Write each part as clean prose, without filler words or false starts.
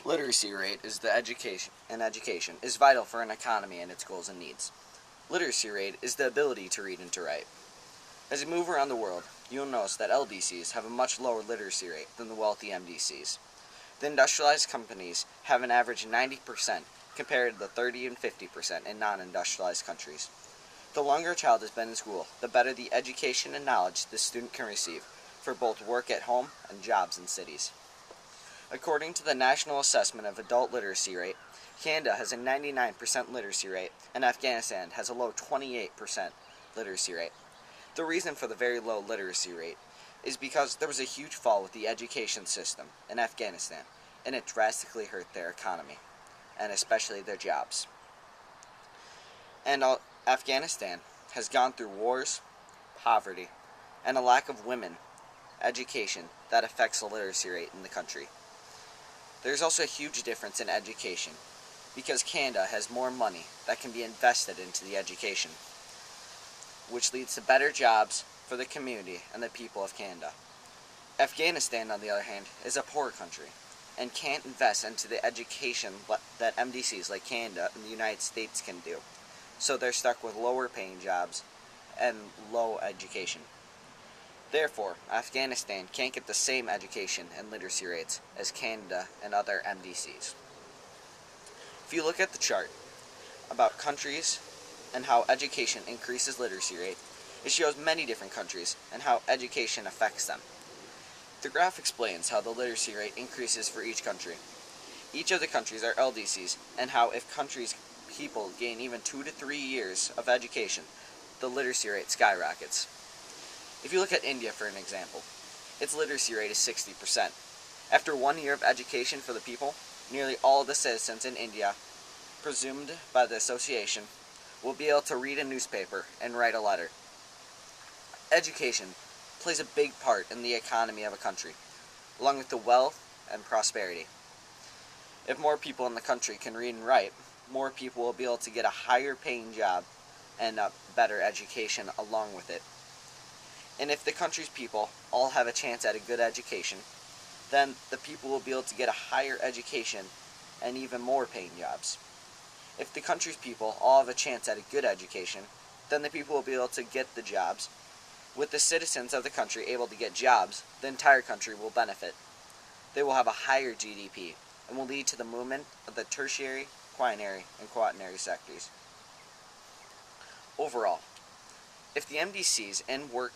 Literacy rate is the education is vital for an economy and its goals and needs. Literacy rate is the ability to read and to write. As you move around the world, you'll notice that LDCs have a much lower literacy rate than the wealthy MDCs. The industrialized companies have an average 90% compared to the 30 and 50% in non-industrialized countries. The longer a child has been in school, the better the education and knowledge the student can receive for both work at home and jobs in cities. According to the National Assessment of Adult Literacy Rate, Canada has a 99% literacy rate, and Afghanistan has a low 28% literacy rate. The reason for the very low literacy rate is because there was a huge fall with the education system in Afghanistan, and it drastically hurt their economy, and especially their jobs. And Afghanistan has gone through wars, poverty, and a lack of women education that affects the literacy rate in the country. There's also a huge difference in education because Canada has more money that can be invested into the education, which leads to better jobs for the community and the people of Canada. Afghanistan, on the other hand, is a poor country and can't invest into the education that MDCs like Canada and the United States can do, so they're stuck with lower paying jobs and low education. Therefore, Afghanistan can't get the same education and literacy rates as Canada and other MDCs. If you look at the chart about countries and how education increases literacy rate, it shows many different countries and how education affects them. The graph explains how the literacy rate increases for each country. Each of the countries are LDCs, and how if countries' people gain even 2 to 3 years of education, the literacy rate skyrockets. If you look at India for an example, its literacy rate is 60%. After 1 year of education for the people, nearly all of the citizens in India, presumed by the association, will be able to read a newspaper and write a letter. Education plays a big part in the economy of a country, along with the wealth and prosperity. If more people in the country can read and write, more people will be able to get a higher paying job and a better education along with it. And if the country's people all have a chance at a good education, then the people will be able to get a higher education and even more paying jobs. If the country's people all have a chance at a good education, then the people will be able to get the jobs. With the citizens of the country able to get jobs, the entire country will benefit. They will have a higher GDP and will lead to the movement of the tertiary, quaternary, and quaternary sectors. Overall, if the MDCs and work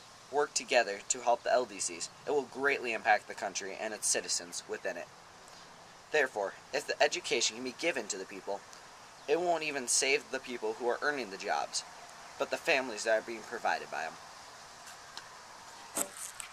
together to help the LDCs, it will greatly impact the country and its citizens within it. Therefore, if the education can be given to the people, it won't even save the people who are earning the jobs, but the families that are being provided by them.